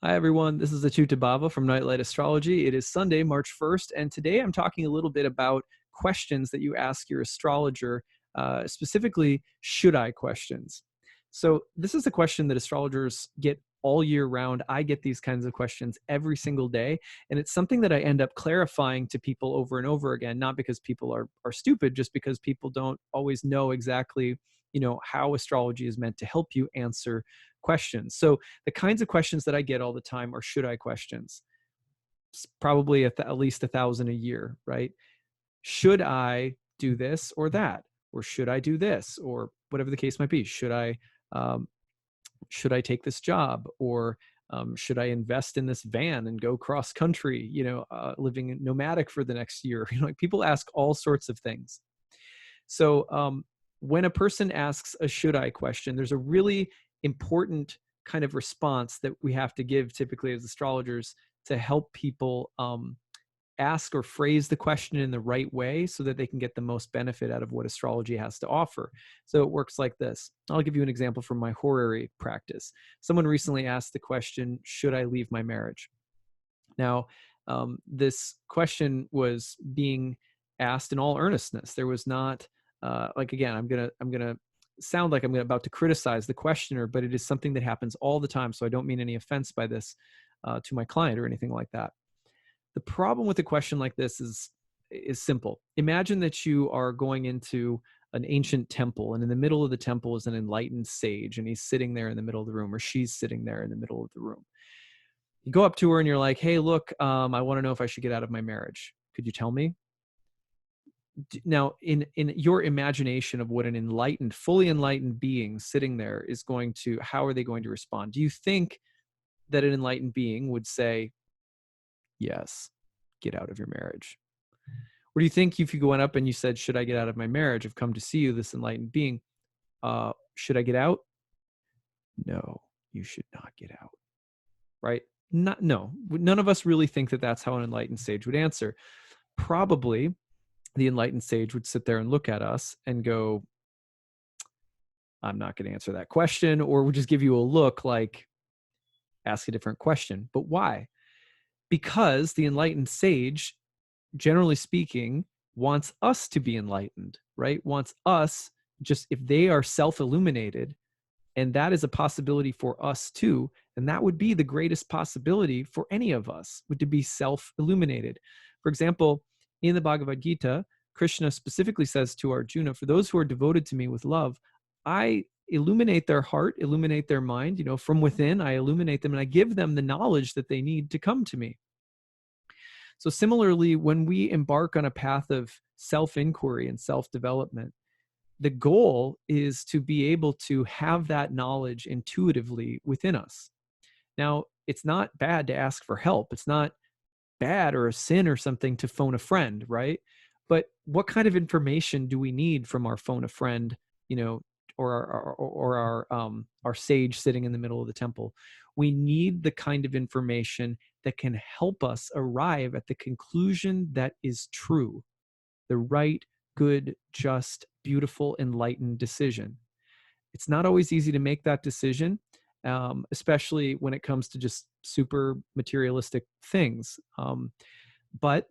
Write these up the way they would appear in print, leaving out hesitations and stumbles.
Hi, everyone. This is acyuta-bhava from Nightlight Astrology. It is Sunday, March 1st, and today I'm talking a little bit about questions that you ask your astrologer, specifically, should I questions. So, this is a question that astrologers get all year round. I get these kinds of questions every single day, and it's something that I end up clarifying to people over and over again, not because people are stupid, just because people don't always know exactly, how astrology is meant to help you answer questions. So, the kinds of questions that I get all the time are should I questions. Probably at least 1,000 a year, right? Should I do this or that? Or should I do this? Or whatever the case might be. Um, should I take this job? Or should I invest in this van and go cross country, living nomadic for the next year? Like people ask all sorts of things. So when a person asks a should I question, there's a really important kind of response that we have to give typically as astrologers to help people ask or phrase the question in the right way so that they can get the most benefit out of what astrology has to offer. So it works like this. I'll give you an example from my horary practice. Someone recently asked the question, should I leave my marriage? Now, this question was being asked in all earnestness. There was not again, I'm gonna sound like I'm about to criticize the questioner, but it is something that happens all the time. So I don't mean any offense by this to my client or anything like that. The problem with a question like this is simple. Imagine that you are going into an ancient temple, and in the middle of the temple is an enlightened sage, and he's sitting there in the middle of the room, or she's sitting there in the middle of the room. You go up to her and you're like, hey, look, I want to know if I should get out of my marriage. Could you tell me? Now, in your imagination of what an enlightened, fully enlightened being sitting there is going to, how are they going to respond? Do you think that an enlightened being would say, yes, get out of your marriage? Or do you think if you went up and you said, should I get out of my marriage? I've come to see you, this enlightened being. Should I get out? No, you should not get out. Right? No, none of us really think that that's how an enlightened sage would answer. Probably the enlightened sage would sit there and look at us and go, I'm not going to answer that question, or would just give you a look like, ask a different question. But why? Because the enlightened sage, generally speaking, wants us to be enlightened, right? Wants us, just if they are self-illuminated, and that is a possibility for us too, and that would be the greatest possibility for any of us, would to be self-illuminated. For example, in the Bhagavad Gita, Krishna specifically says to Arjuna, for those who are devoted to me with love, I illuminate their heart, illuminate their mind, from within, I illuminate them, and I give them the knowledge that they need to come to me. So similarly, when we embark on a path of self-inquiry and self-development, the goal is to be able to have that knowledge intuitively within us. Now, it's not bad to ask for help. It's not bad or a sin or something to phone a friend, right? But what kind of information do we need from our phone a friend, or our sage sitting in the middle of the temple? We need the kind of information that can help us arrive at the conclusion that is true, the right, good, just, beautiful, enlightened decision. It's not always easy to make that decision, especially when it comes to just super materialistic things. But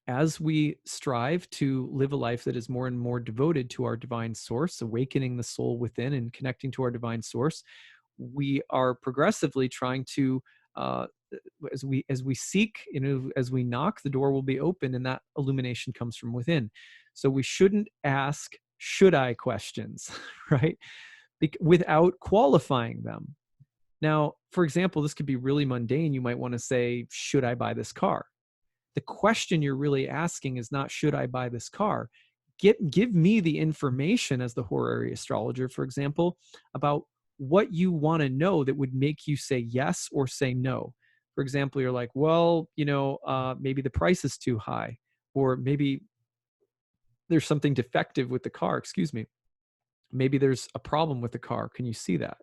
as we strive to live a life that is more and more devoted to our divine source, awakening the soul within and connecting to our divine source, we are progressively trying to, as we seek, as we knock, the door will be open, and that illumination comes from within. So we shouldn't ask should I questions, right? Without qualifying them. Now, for example, this could be really mundane. You might want to say, should I buy this car? The question you're really asking is not, should I buy this car? Give me the information as the horary astrologer, for example, about what you want to know that would make you say yes or say no. For example, you're like, well, maybe the price is too high, or maybe there's something defective with the car. Excuse me. Maybe there's a problem with the car. Can you see that?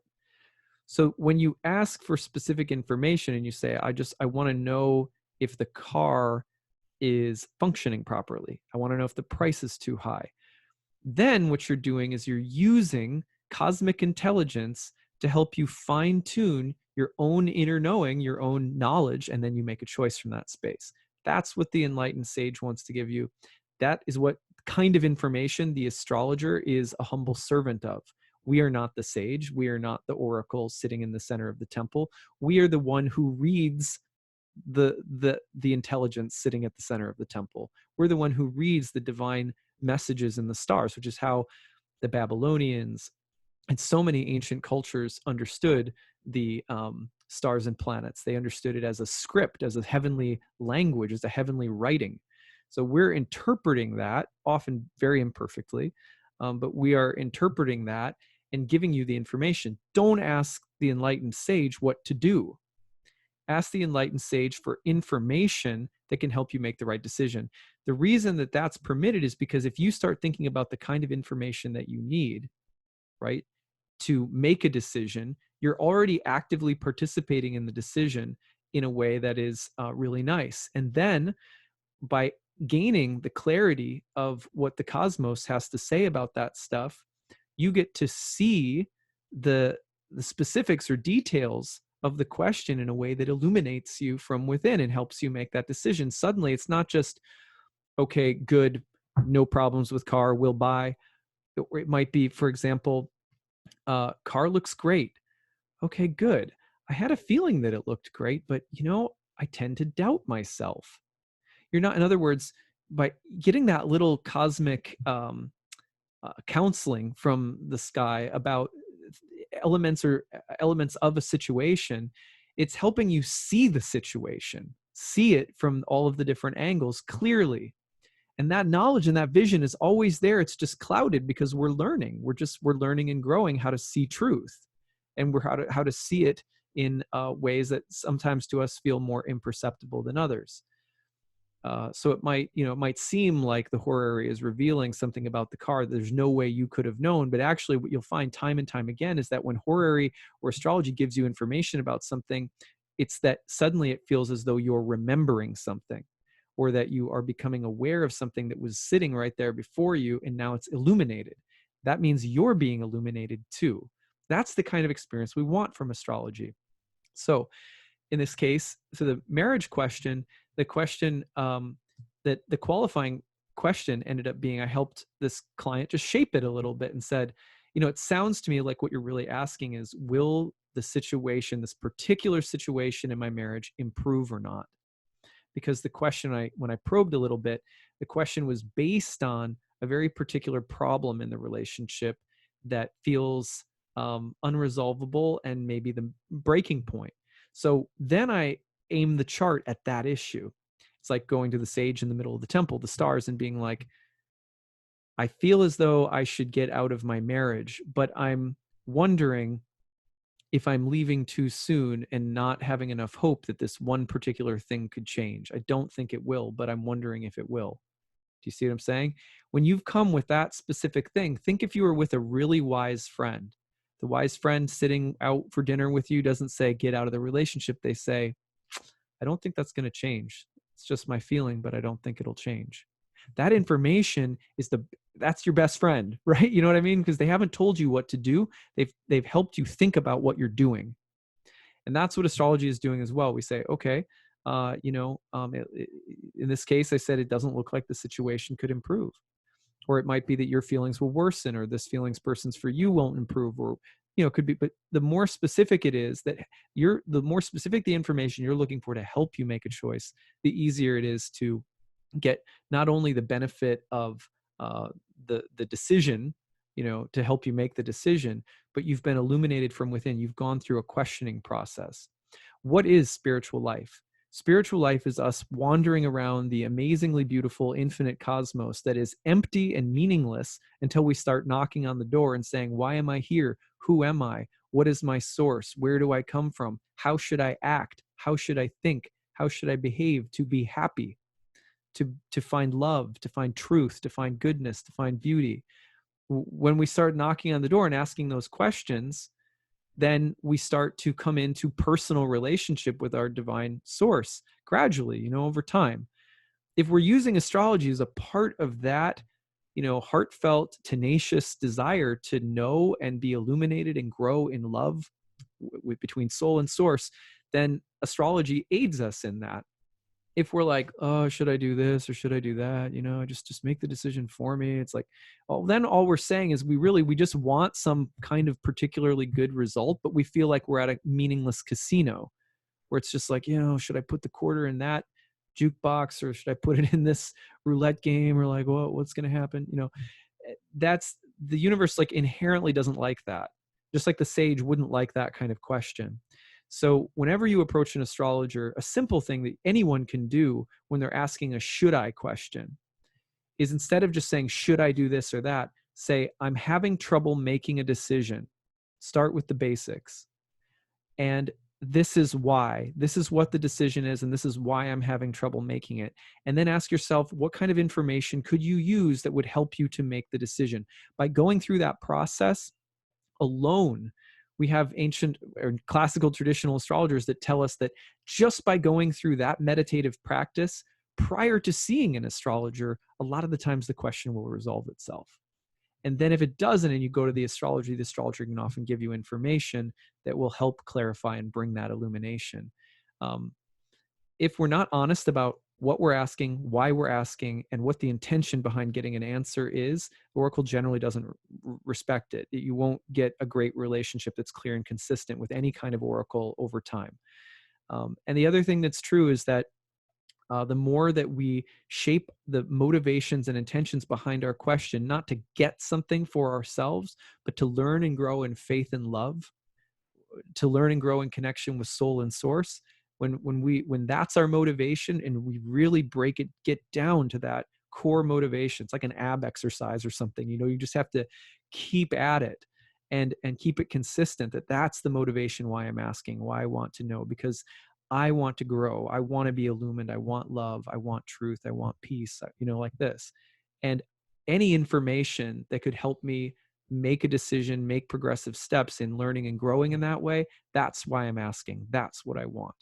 So when you ask for specific information and you say, I want to know if the car is functioning properly. I want to know if the price is too high. Then what you're doing is you're using cosmic intelligence to help you fine-tune your own inner knowing, your own knowledge, and then you make a choice from that space. That's what the enlightened sage wants to give you. That is what kind of information the astrologer is a humble servant of. We are not the sage. We are not the oracle sitting in the center of the temple. We are the one who reads the intelligence sitting at the center of the temple. We're the one who reads the divine messages in the stars, which is how the Babylonians and so many ancient cultures understood the stars and planets. They understood it as a script, as a heavenly language, as a heavenly writing. So we're interpreting that, often very imperfectly, but we are interpreting that and giving you the information. Don't ask the enlightened sage what to do. Ask the enlightened sage for information that can help you make the right decision. The reason that that's permitted is because if you start thinking about the kind of information that you need, right, to make a decision, you're already actively participating in the decision in a way that is really nice. And then by gaining the clarity of what the cosmos has to say about that stuff, you get to see the specifics or details of the question in a way that illuminates you from within and helps you make that decision. Suddenly, it's not just, okay, good, no problems with car, we'll buy. It might be, for example, car looks great. Okay, good. I had a feeling that it looked great, but I tend to doubt myself. You're not, in other words, by getting that little cosmic counseling from the sky about elements of a situation, it's helping you see the situation, see it from all of the different angles clearly. And that knowledge and that vision is always there. It's just clouded because we're learning. We're learning and growing how to see truth, and we're how to see it in ways that sometimes to us feel more imperceptible than others. So it might seem like the horary is revealing something about the car that there's no way you could have known, but actually what you'll find time and time again is that when horary or astrology gives you information about something, it's that suddenly it feels as though you're remembering something, or that you are becoming aware of something that was sitting right there before you and now it's illuminated. That means you're being illuminated too. That's the kind of experience we want from astrology. So in this case, so the marriage question, the question that the qualifying question ended up being, I helped this client just shape it a little bit and said, it sounds to me like what you're really asking is, will the situation, this particular situation in my marriage, improve or not? Because the question when I probed a little bit, the question was based on a very particular problem in the relationship that feels unresolvable and maybe the breaking point. So then I aim the chart at that issue. It's like going to the sage in the middle of the temple, the stars, and being like, I feel as though I should get out of my marriage, but I'm wondering if I'm leaving too soon and not having enough hope that this one particular thing could change. I don't think it will, but I'm wondering if it will. Do you see what I'm saying? When you've come with that specific thing, think if you were with a really wise friend. The wise friend sitting out for dinner with you doesn't say, get out of the relationship. They say, I don't think that's going to change. It's just my feeling, but I don't think it'll change. That information that's your best friend, right? You know what I mean? Because they haven't told you what to do. They've helped you think about what you're doing. And that's what astrology is doing as well. We say, okay, in this case, I said it doesn't look like the situation could improve. Or it might be that your feelings will worsen, or this feelings person's for you won't improve, or it could be. But the more specific it is, the more specific the information you're looking for to help you make a choice, the easier it is to get not only the benefit of the decision, to help you make the decision, but you've been illuminated from within. You've gone through a questioning process. What is spiritual life? Spiritual life is us wandering around the amazingly beautiful infinite cosmos that is empty and meaningless until we start knocking on the door and saying, why am I here? Who am I? What is my source? Where do I come from? How should I act? How should I think? How should I behave to be happy? To find love, to find truth, to find goodness, to find beauty. When we start knocking on the door and asking those questions, then we start to come into personal relationship with our divine source gradually, over time. If we're using astrology as a part of that, heartfelt, tenacious desire to know and be illuminated and grow in love between soul and source, then astrology aids us in that. If we're like, oh, should I do this or should I do that? Just make the decision for me. It's like, well, then all we're saying is we just want some kind of particularly good result, but we feel like we're at a meaningless casino where it's just like, should I put the quarter in that jukebox or should I put it in this roulette game, or like, well, what's going to happen? That's the universe, like, inherently doesn't like that. Just like the sage wouldn't like that kind of question. So whenever you approach an astrologer, a simple thing that anyone can do when they're asking a should I question is, instead of just saying, should I do this or that, say, I'm having trouble making a decision. Start with the basics. And this is why. This is what the decision is, and this is why I'm having trouble making it. And then ask yourself, what kind of information could you use that would help you to make the decision? By going through that process alone, we have ancient or classical traditional astrologers that tell us that just by going through that meditative practice prior to seeing an astrologer, a lot of the times the question will resolve itself. And then if it doesn't, and you go to the astrologer can often give you information that will help clarify and bring that illumination. If we're not honest about what we're asking, why we're asking, and what the intention behind getting an answer is, the Oracle generally doesn't respect it. You won't get a great relationship that's clear and consistent with any kind of Oracle over time. And the other thing that's true is that the more that we shape the motivations and intentions behind our question, not to get something for ourselves, but to learn and grow in faith and love, to learn and grow in connection with soul and source, when that's our motivation and we really get down to that core motivation, it's like an ab exercise or something, you just have to keep at it and keep it consistent, that's the motivation why I'm asking, why I want to know, because I want to grow. I want to be illumined. I want love. I want truth. I want peace, like this. And any information that could help me make a decision, make progressive steps in learning and growing in that way, that's why I'm asking. That's what I want.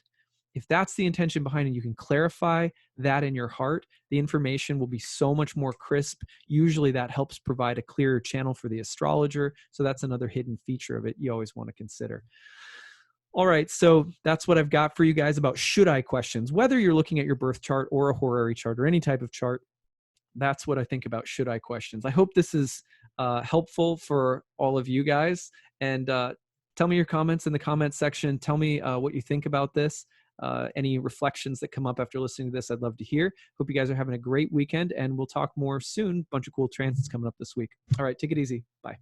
If that's the intention behind it, you can clarify that in your heart, the information will be so much more crisp. Usually that helps provide a clearer channel for the astrologer. So that's another hidden feature of it you always want to consider. All right, so that's what I've got for you guys about should I questions. Whether you're looking at your birth chart or a horary chart or any type of chart, that's what I think about should I questions. I hope this is helpful for all of you guys. And tell me your comments in the comments section. Tell me what you think about this. Any reflections that come up after listening to this, I'd love to hear. Hope you guys are having a great weekend, and we'll talk more soon. Bunch of cool transits coming up this week. All right, take it easy. Bye.